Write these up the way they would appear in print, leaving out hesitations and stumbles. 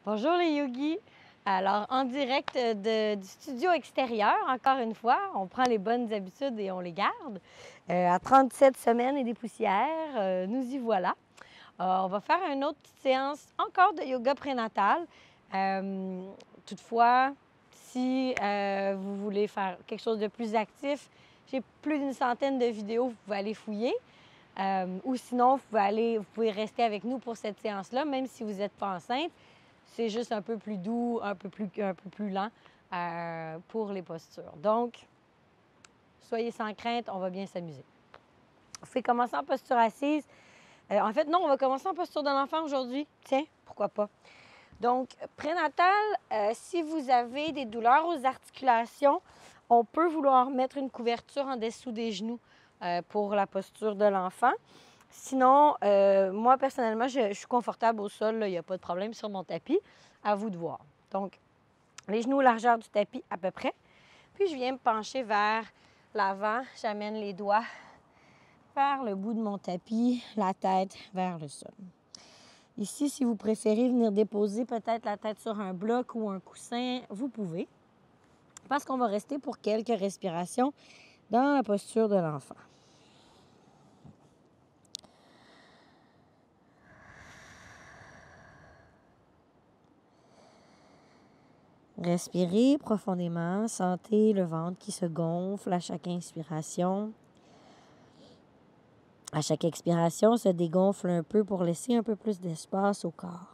Bonjour les yogis! Alors, en direct du studio extérieur, encore une fois, on prend les bonnes habitudes et on les garde. À 37 semaines et des poussières, nous y voilà. On va faire une autre petite séance encore de yoga prénatal. Toutefois, si vous voulez faire quelque chose de plus actif, j'ai plus d'une centaine de vidéos, vous pouvez aller fouiller. Ou sinon, vous pouvez rester avec nous pour cette séance-là, même si vous n'êtes pas enceinte. C'est juste un peu plus doux, un peu plus lent pour les postures. Donc, soyez sans crainte, on va bien s'amuser. On fait commencer en posture assise. En fait, non, on va commencer en posture de l'enfant aujourd'hui. Tiens, pourquoi pas. Donc, prénatal, si vous avez des douleurs aux articulations, on peut vouloir mettre une couverture en dessous des genoux pour la posture de l'enfant. Sinon, moi, personnellement, je suis confortable au sol. Il n'y a pas de problème sur mon tapis. À vous de voir. Donc, les genoux largeur du tapis à peu près. Puis, je viens me pencher vers l'avant. J'amène les doigts vers le bout de mon tapis, la tête vers le sol. Ici, si vous préférez venir déposer peut-être la tête sur un bloc ou un coussin, vous pouvez. Parce qu'on va rester pour quelques respirations dans la posture de l'enfant. Respirez profondément, sentez le ventre qui se gonfle à chaque inspiration. À chaque expiration, se dégonfle un peu pour laisser un peu plus d'espace au corps.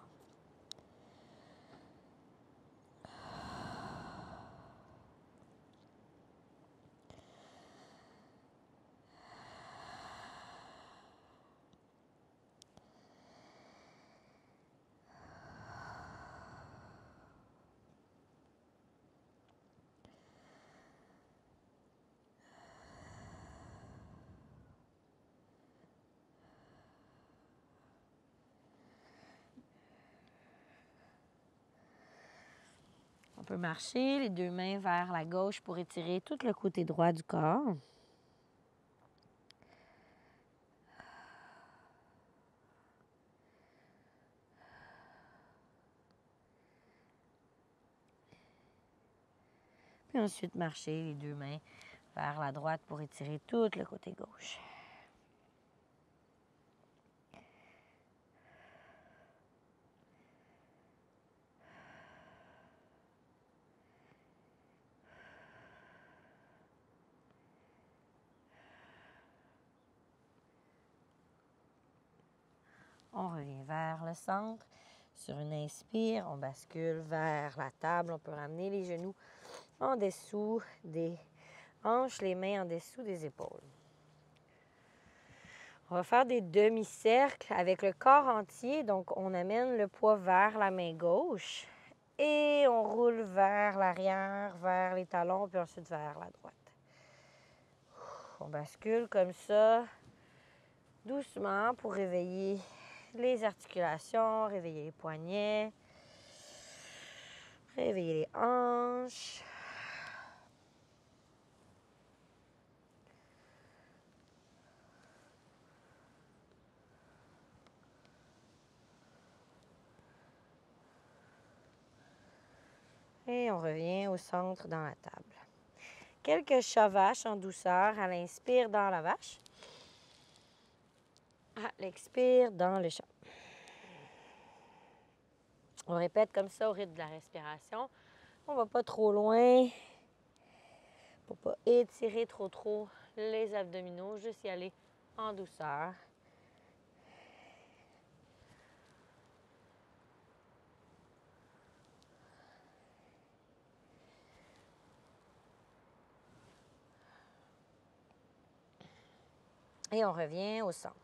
On peut marcher les deux mains vers la gauche pour étirer tout le côté droit du corps. Puis ensuite, marcher les deux mains vers la droite pour étirer tout le côté gauche. On revient vers le centre. Sur une inspire, on bascule vers la table. On peut ramener les genoux en dessous des hanches, les mains en dessous des épaules. On va faire des demi-cercles avec le corps entier. Donc, on amène le poids vers la main gauche et on roule vers l'arrière, vers les talons, puis ensuite vers la droite. On bascule comme ça, doucement, pour réveiller les articulations, réveiller les poignets, réveiller les hanches. Et on revient au centre dans la table. Quelques chats vaches en douceur à l'inspire dans la vache. À l'expire dans le chat. On répète comme ça au rythme de la respiration. On ne va pas trop loin pour ne pas étirer trop les abdominaux, juste y aller en douceur. Et on revient au centre.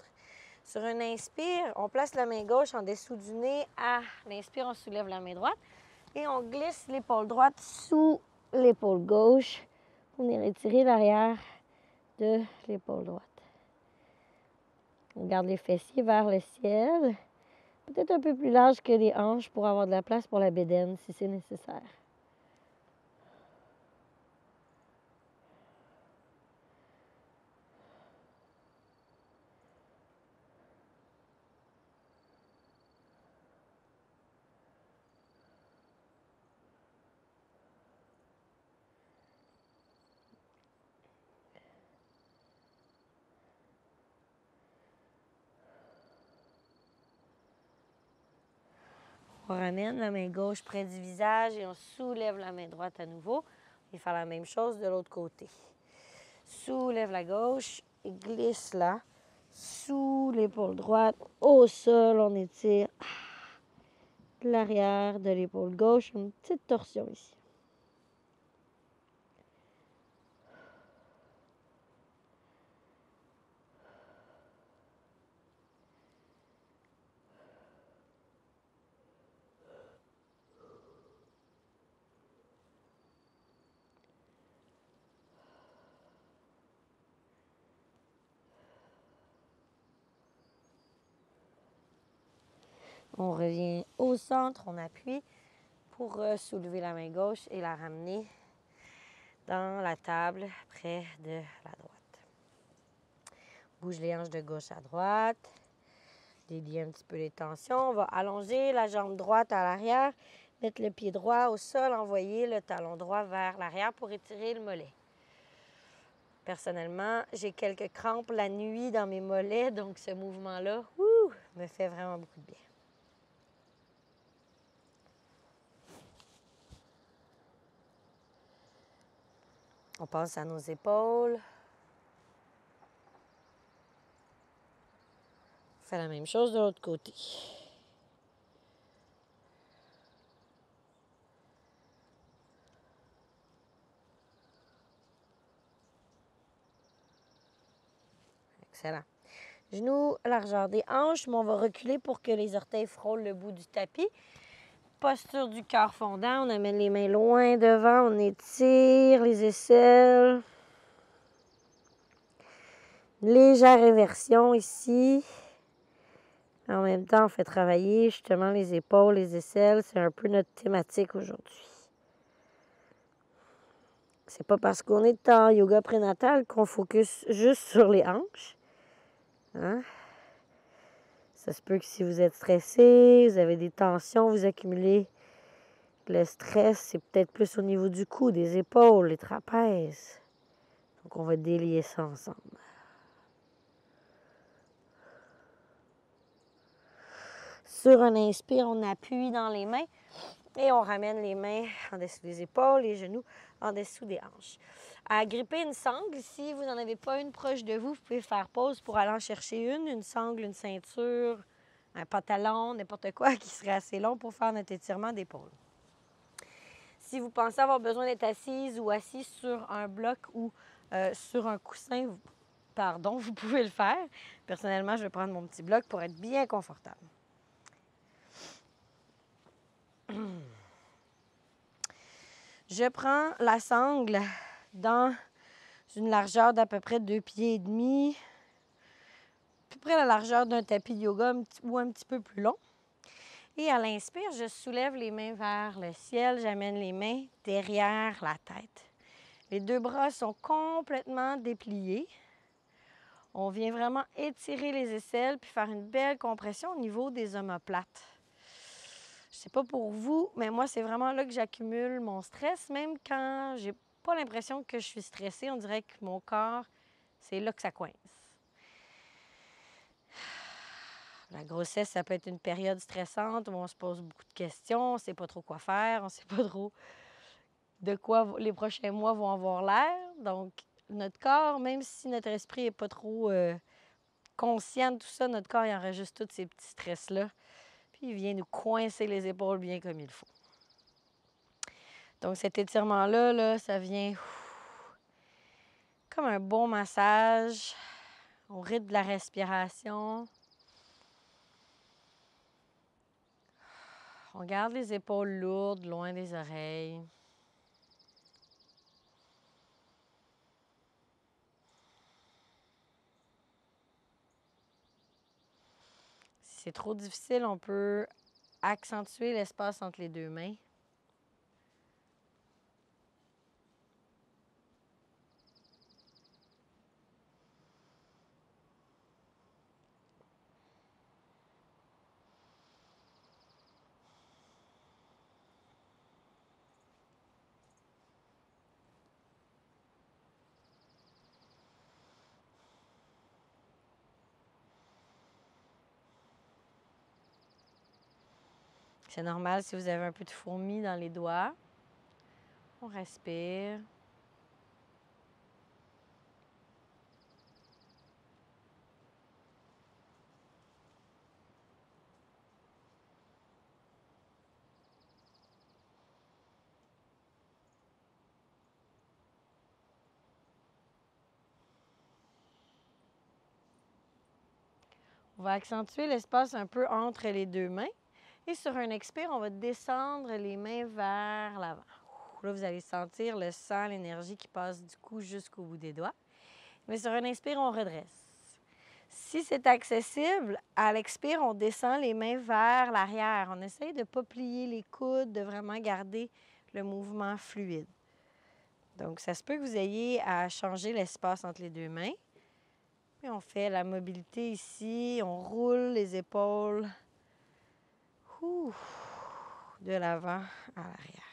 Sur une inspire, on place la main gauche en dessous du nez. À l'inspire, on soulève la main droite et on glisse l'épaule droite sous l'épaule gauche pour venir étirer l'arrière de l'épaule droite. On garde les fessiers vers le ciel, peut-être un peu plus large que les hanches pour avoir de la place pour la bédaine si c'est nécessaire. On ramène la main gauche près du visage et on soulève la main droite à nouveau. Et faire la même chose de l'autre côté. Soulève la gauche et glisse là. Sous l'épaule droite, au sol, on étire l'arrière de l'épaule gauche. Une petite torsion ici. On revient au centre, on appuie pour soulever la main gauche et la ramener dans la table près de la droite. Bouge les hanches de gauche à droite. Délie un petit peu les tensions. On va allonger la jambe droite à l'arrière, mettre le pied droit au sol, envoyer le talon droit vers l'arrière pour étirer le mollet. Personnellement, j'ai quelques crampes la nuit dans mes mollets, donc ce mouvement-là me fait vraiment beaucoup de bien. On passe à nos épaules. On fait la même chose de l'autre côté. Excellent. Genoux, largeur des hanches, mais on va reculer pour que les orteils frôlent le bout du tapis. Posture du cœur fondant, on amène les mains loin devant, on étire les aisselles. Légère inversion ici. En même temps, on fait travailler justement les épaules, les aisselles. C'est un peu notre thématique aujourd'hui. C'est pas parce qu'on est en yoga prénatal qu'on focus juste sur les hanches. Hein? Ça se peut que si vous êtes stressé, vous avez des tensions, vous accumulez le stress, c'est peut-être plus au niveau du cou, des épaules, les trapèzes. Donc, on va délier ça ensemble. Sur un inspire, on appuie dans les mains et on ramène les mains en dessous des épaules, les genoux en dessous des hanches. À gripper une sangle, si vous n'en avez pas une proche de vous, vous pouvez faire pause pour aller en chercher une sangle, une ceinture, un pantalon, n'importe quoi qui serait assez long pour faire notre étirement d'épaule. Si vous pensez avoir besoin d'être assise ou assis sur un bloc ou sur un coussin, vous pouvez le faire. Personnellement, je vais prendre mon petit bloc pour être bien confortable. Je prends la sangle dans une largeur d'à peu près 2,5 pieds, à peu près la largeur d'un tapis de yoga ou un petit peu plus long. Et à l'inspire, je soulève les mains vers le ciel, j'amène les mains derrière la tête. Les deux bras sont complètement dépliés. On vient vraiment étirer les aisselles puis faire une belle compression au niveau des omoplates. Je sais pas pour vous, mais moi, c'est vraiment là que j'accumule mon stress. Même quand j'ai pas l'impression que je suis stressée, on dirait que mon corps, c'est là que ça coince. La grossesse, ça peut être une période stressante où on se pose beaucoup de questions, on ne sait pas trop quoi faire, on ne sait pas trop de quoi les prochains mois vont avoir l'air. Donc, notre corps, même si notre esprit n'est pas trop conscient de tout ça, notre corps, il enregistre tous ces petits stress-là. Puis, il vient nous coincer les épaules bien comme il faut. Donc, cet étirement-là, là, ça vient comme un bon massage au rythme de la respiration. On garde les épaules lourdes, loin des oreilles. Si c'est trop difficile, on peut accentuer l'espace entre les deux mains. C'est normal si vous avez un peu de fourmis dans les doigts. On respire. On va accentuer l'espace un peu entre les deux mains. Et sur un expire, on va descendre les mains vers l'avant. Là, vous allez sentir le sang, l'énergie qui passe du cou jusqu'au bout des doigts. Mais sur un inspire, on redresse. Si c'est accessible, à l'expire, on descend les mains vers l'arrière. On essaye de ne pas plier les coudes, de vraiment garder le mouvement fluide. Donc, ça se peut que vous ayez à changer l'espace entre les deux mains. Puis on fait la mobilité ici, on roule les épaules de l'avant à l'arrière.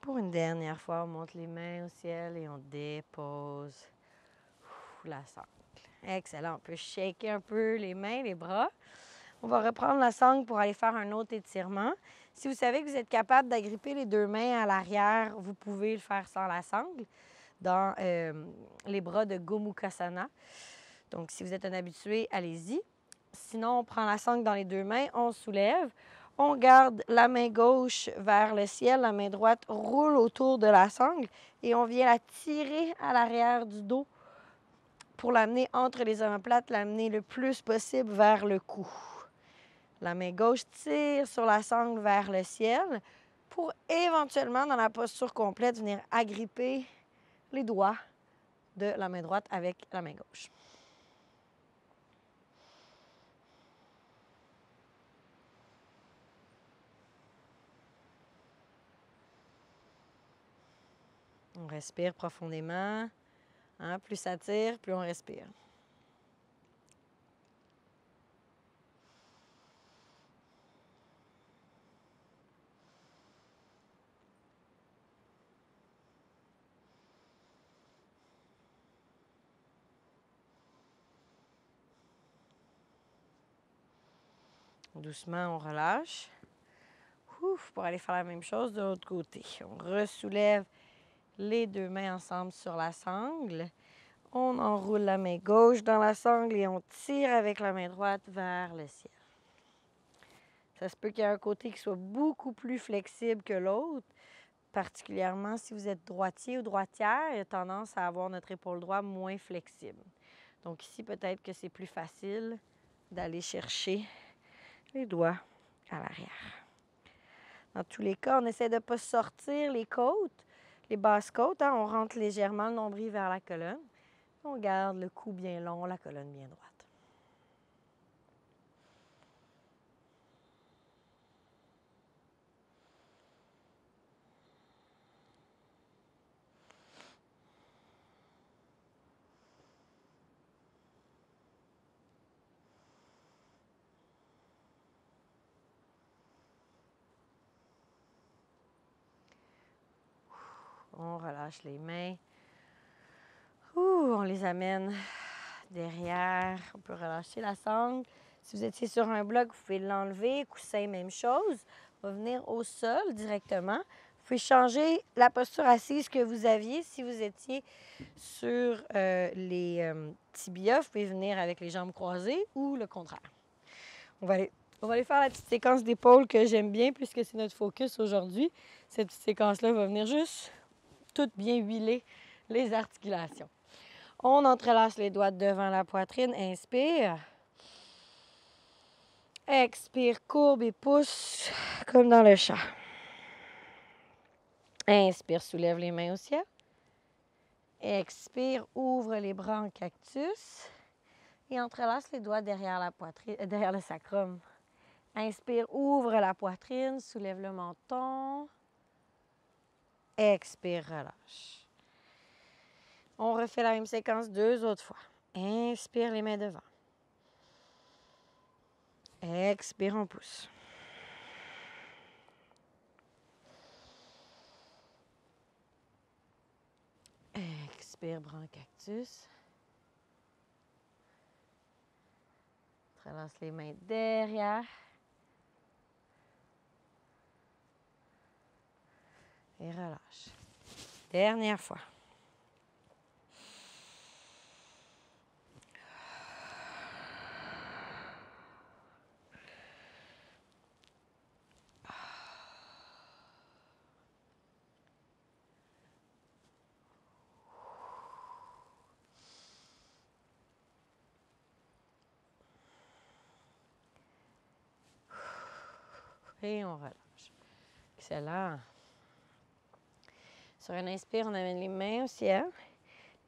Pour une dernière fois, on monte les mains au ciel et on dépose la sangle. Excellent. On peut shaker un peu les mains, les bras. On va reprendre la sangle pour aller faire un autre étirement. Si vous savez que vous êtes capable d'agripper les deux mains à l'arrière, vous pouvez le faire sans la sangle dans les bras de Gomukhasana. Donc, si vous êtes un habitué, allez-y. Sinon, on prend la sangle dans les deux mains, on soulève. On garde la main gauche vers le ciel, la main droite roule autour de la sangle et on vient la tirer à l'arrière du dos pour l'amener entre les omoplates, l'amener le plus possible vers le cou. La main gauche tire sur la sangle vers le ciel pour éventuellement, dans la posture complète, venir agripper les doigts de la main droite avec la main gauche. On respire profondément. Hein? Plus ça tire, plus on respire. Doucement, on relâche. Ouf, pour aller faire la même chose de l'autre côté. On ressoulève les deux mains ensemble sur la sangle. On enroule la main gauche dans la sangle et on tire avec la main droite vers le ciel. Ça se peut qu'il y ait un côté qui soit beaucoup plus flexible que l'autre, particulièrement si vous êtes droitier ou droitière, il y a tendance à avoir notre épaule droite moins flexible. Donc ici, peut-être que c'est plus facile d'aller chercher les doigts à l'arrière. Dans tous les cas, on essaie de ne pas sortir les côtes, les basses côtes. Hein? On rentre légèrement le nombril vers la colonne. On garde le cou bien long, la colonne bien droite. On relâche les mains. On les amène derrière. On peut relâcher la sangle. Si vous étiez sur un bloc, vous pouvez l'enlever. Coussin, même chose. On va venir au sol directement. Vous pouvez changer la posture assise que vous aviez. Si vous étiez sur les tibias, vous pouvez venir avec les jambes croisées ou le contraire. On va aller faire la petite séquence d'épaule que j'aime bien puisque c'est notre focus aujourd'hui. Cette petite séquence-là va venir juste tout bien huiler les articulations. On entrelace les doigts devant la poitrine. Inspire. Expire, courbe et pousse comme dans le chat. Inspire, soulève les mains au ciel. Expire, ouvre les bras en cactus. Et entrelace les doigts derrière la poitrine, derrière le sacrum. Inspire, ouvre la poitrine, soulève le menton. Expire, relâche. On refait la même séquence 2 autres fois. Inspire les mains devant. Expire, on pousse. Expire, bronchactus. Relâche les mains derrière. Et relâche. Dernière fois. Et on relâche. Excellent. Sur un inspire, on amène les mains au ciel.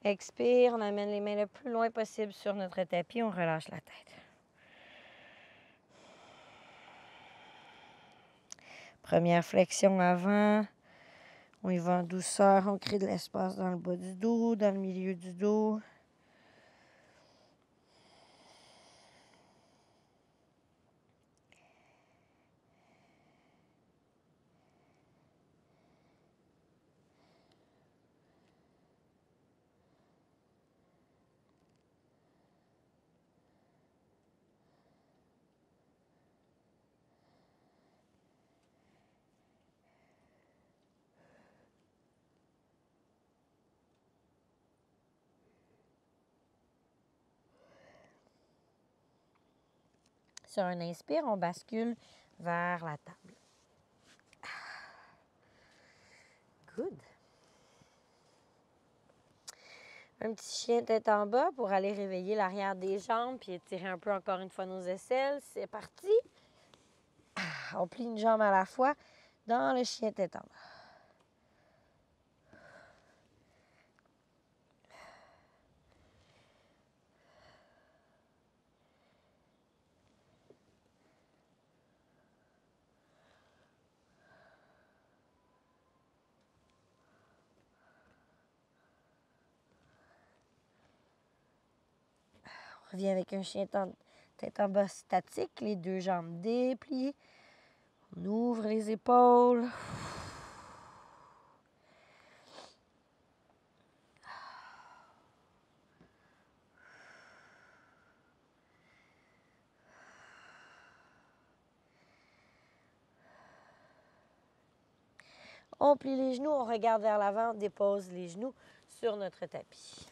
Expire, on amène les mains le plus loin possible sur notre tapis. On relâche la tête. Première flexion avant. On y va en douceur. On crée de l'espace dans le bas du dos, dans le milieu du dos. Sur un inspire, on bascule vers la table. Good. Un petit chien tête en bas pour aller réveiller l'arrière des jambes puis étirer un peu encore une fois nos aisselles. C'est parti. On plie une jambe à la fois dans le chien tête en bas. On revient avec un chien tête en bas statique, les deux jambes dépliées. On ouvre les épaules. On plie les genoux, on regarde vers l'avant, on dépose les genoux sur notre tapis.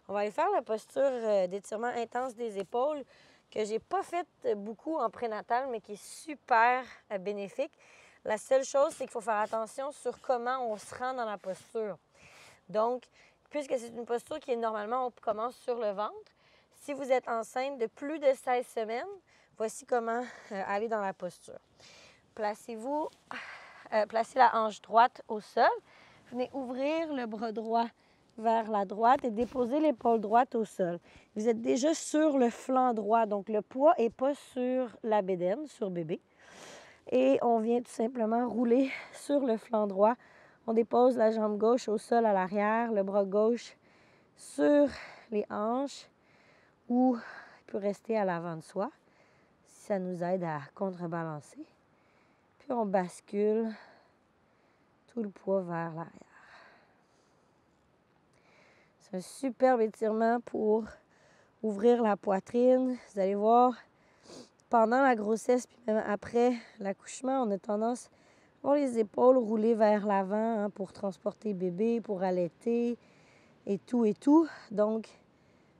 On va aller faire la posture d'étirement intense des épaules que j'ai pas faite beaucoup en prénatal, mais qui est super bénéfique. La seule chose, c'est qu'il faut faire attention sur comment on se rend dans la posture. Donc, puisque c'est une posture qui est normalement, on commence sur le ventre, si vous êtes enceinte de plus de 16 semaines, voici comment aller dans la posture. Placez la hanche droite au sol. Venez ouvrir le bras droit vers la droite et déposer l'épaule droite au sol. Vous êtes déjà sur le flanc droit, donc le poids n'est pas sur la bédaine, sur bébé. Et on vient tout simplement rouler sur le flanc droit. On dépose la jambe gauche au sol à l'arrière, le bras gauche sur les hanches ou il peut rester à l'avant de soi si ça nous aide à contrebalancer. Puis on bascule tout le poids vers l'arrière. C'est un superbe étirement pour ouvrir la poitrine. Vous allez voir, pendant la grossesse puis même après l'accouchement, on a tendance à voir les épaules rouler vers l'avant pour transporter bébé, pour allaiter et tout et tout. Donc,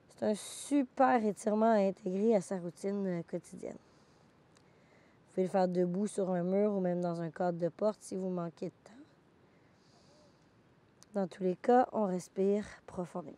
c'est un super étirement à intégrer à sa routine quotidienne. Vous pouvez le faire debout sur un mur ou même dans un cadre de porte si vous manquez de temps. Dans tous les cas, on respire profondément.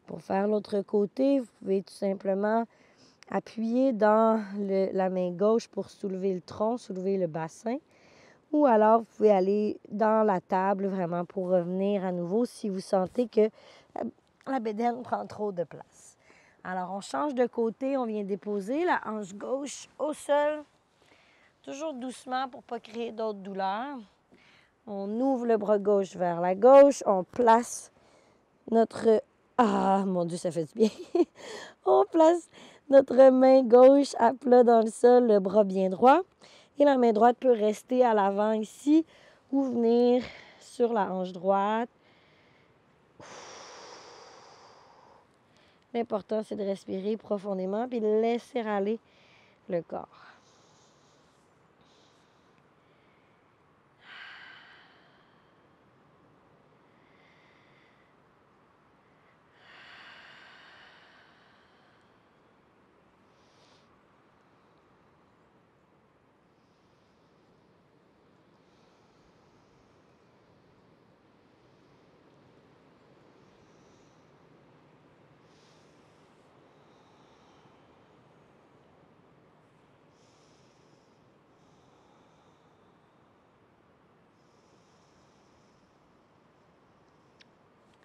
Pour faire l'autre côté, vous pouvez tout simplement appuyer dans la main gauche pour soulever le tronc, soulever le bassin. Ou alors, vous pouvez aller dans la table vraiment pour revenir à nouveau si vous sentez que la bédaine prend trop de place. Alors, on change de côté, on vient déposer la hanche gauche au sol, toujours doucement pour ne pas créer d'autres douleurs. On ouvre le bras gauche vers la gauche, on place notre... Ah, mon Dieu, ça fait du bien! On place notre main gauche à plat dans le sol, le bras bien droit. Et la main droite peut rester à l'avant ici ou venir sur la hanche droite. L'important, c'est de respirer profondément puis de laisser aller le corps.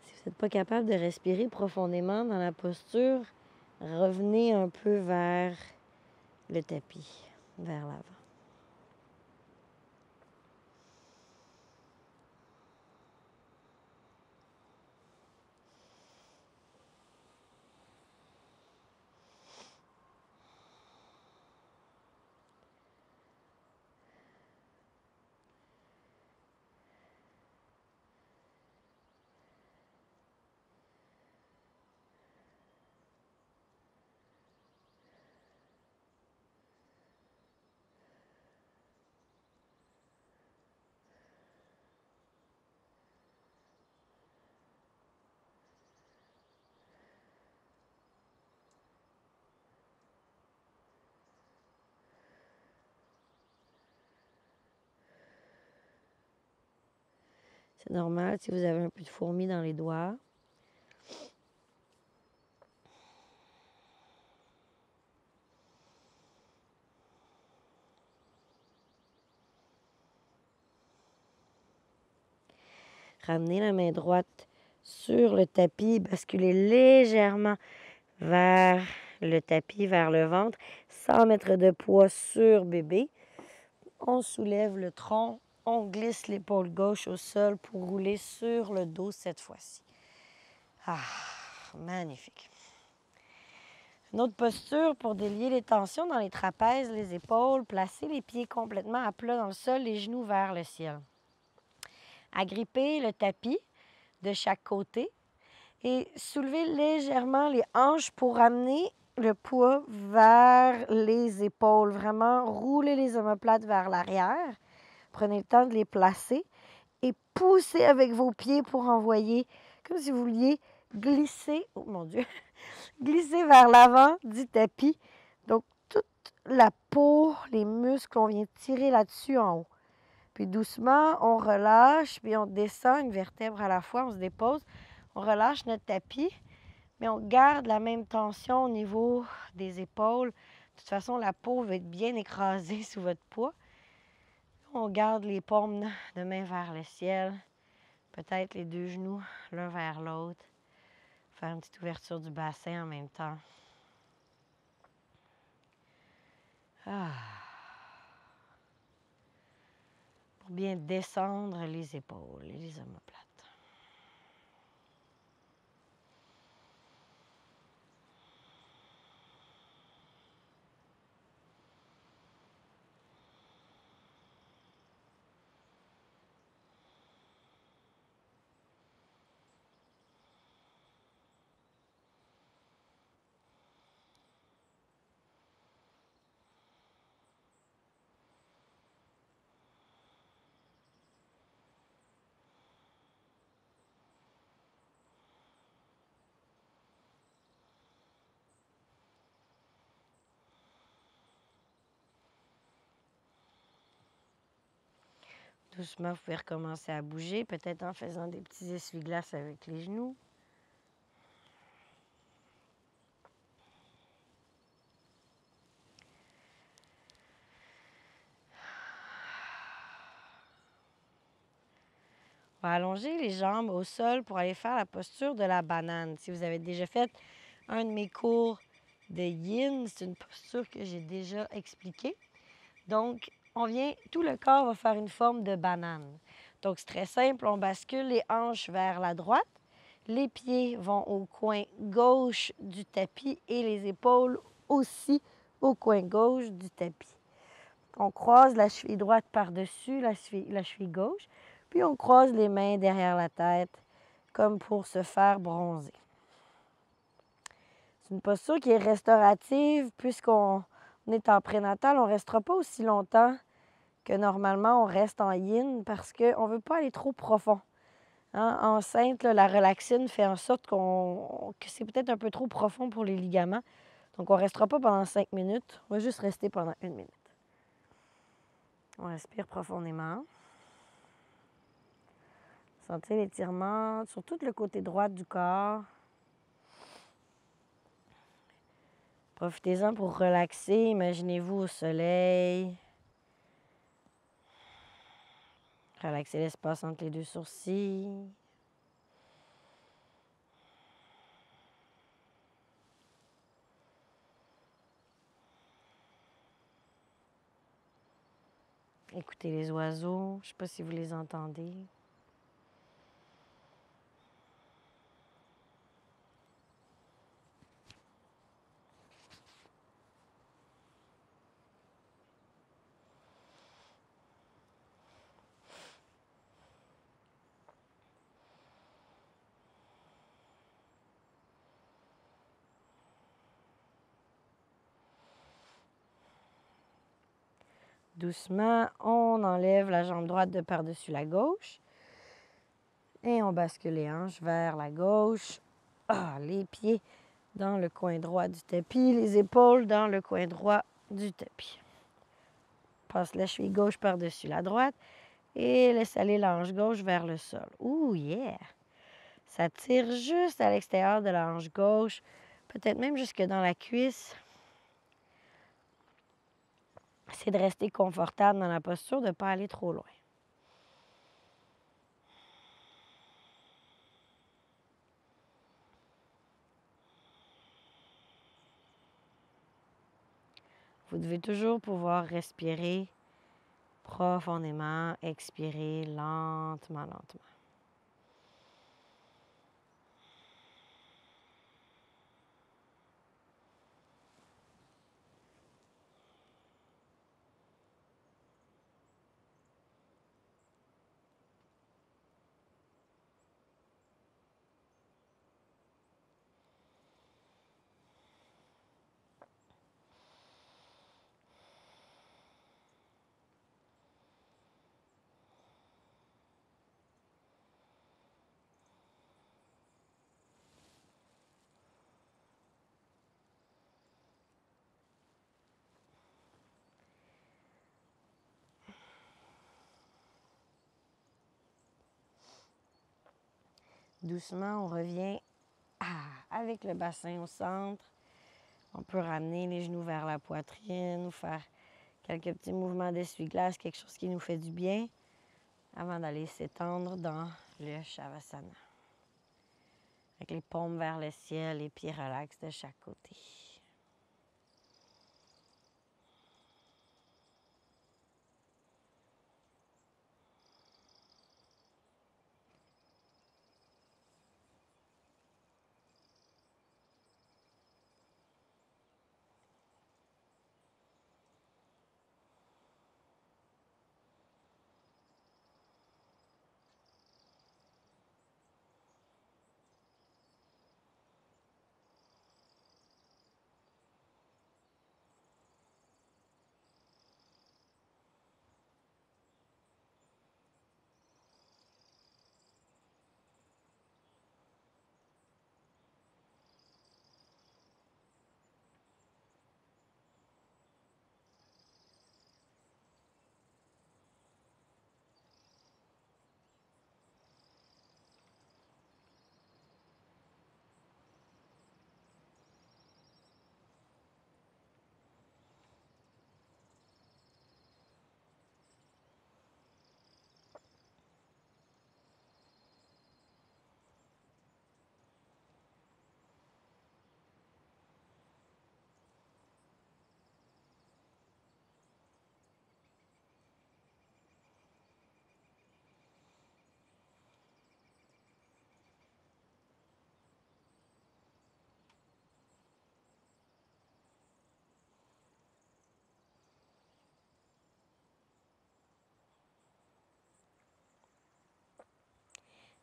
Si vous n'êtes pas capable de respirer profondément dans la posture, revenez un peu vers le tapis, vers l'avant. C'est normal si vous avez un peu de fourmis dans les doigts. Ramenez la main droite sur le tapis, basculez légèrement vers le tapis, vers le ventre, sans mettre de poids sur bébé. On soulève le tronc, on glisse l'épaule gauche au sol pour rouler sur le dos cette fois-ci. Ah, magnifique. Une autre posture pour délier les tensions dans les trapèzes, les épaules, placer les pieds complètement à plat dans le sol, les genoux vers le ciel. Agrippez le tapis de chaque côté et soulevez légèrement les hanches pour amener le poids vers les épaules. Vraiment, roulez les omoplates vers l'arrière. Prenez le temps de les placer et poussez avec vos pieds pour envoyer, comme si vous vouliez glisser, oh mon Dieu, glisser vers l'avant du tapis. Donc, toute la peau, les muscles, on vient tirer là-dessus en haut. Puis doucement, on relâche, puis on descend une vertèbre à la fois, on se dépose. On relâche notre tapis, mais on garde la même tension au niveau des épaules. De toute façon, la peau va être bien écrasée sous votre poids. On garde les paumes de main vers le ciel, peut-être les deux genoux l'un vers l'autre. Faire une petite ouverture du bassin en même temps. Ah. Pour bien descendre les épaules et les omoplates. Doucement, vous pouvez recommencer à bouger, peut-être en faisant des petits essuie-glaces avec les genoux. On va allonger les jambes au sol pour aller faire la posture de la banane. Si vous avez déjà fait un de mes cours de yin, c'est une posture que j'ai déjà expliquée. Donc, tout le corps va faire une forme de banane. Donc, c'est très simple, on bascule les hanches vers la droite, les pieds vont au coin gauche du tapis et les épaules aussi au coin gauche du tapis. On croise la cheville droite par-dessus la cheville gauche, puis on croise les mains derrière la tête, comme pour se faire bronzer. C'est une posture qui est restaurative, puisqu'on est en prénatal, on ne restera pas aussi longtemps que normalement on reste en yin, parce qu'on ne veut pas aller trop profond. Hein? Enceinte, là, la relaxine fait en sorte que c'est peut-être un peu trop profond pour les ligaments. Donc, on ne restera pas pendant 5 minutes. On va juste rester pendant 1 minute. On respire profondément. Sentez l'étirement sur tout le côté droit du corps. Profitez-en pour relaxer. Imaginez-vous au soleil. Relaxez l'espace entre les deux sourcils. Écoutez les oiseaux. Je ne sais pas si vous les entendez. Doucement, on enlève la jambe droite de par-dessus la gauche. Et on bascule les hanches vers la gauche. Les pieds dans le coin droit du tapis, les épaules dans le coin droit du tapis. Passe la cheville gauche par-dessus la droite et laisse aller la hanche gauche vers le sol. Ouh, yeah! Ça tire juste à l'extérieur de la hanche gauche, peut-être même jusque dans la cuisse. C'est de rester confortable dans la posture, de ne pas aller trop loin. Vous devez toujours pouvoir respirer profondément, expirer lentement, lentement. Doucement, on revient avec le bassin au centre. On peut ramener les genoux vers la poitrine ou faire quelques petits mouvements d'essuie-glace, quelque chose qui nous fait du bien avant d'aller s'étendre dans le Shavasana. Avec les paumes vers le ciel, les pieds relax de chaque côté.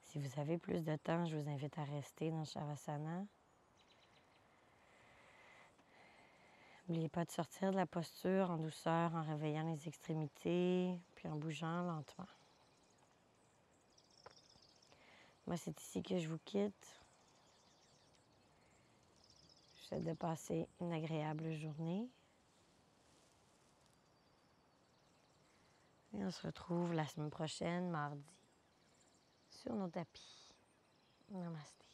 Si vous avez plus de temps, je vous invite à rester dans Shavasana. N'oubliez pas de sortir de la posture en douceur, en réveillant les extrémités, puis en bougeant lentement. Moi, c'est ici que je vous quitte. Je vous souhaite de passer une agréable journée. Et on se retrouve la semaine prochaine, mardi, sur nos tapis. Namasté.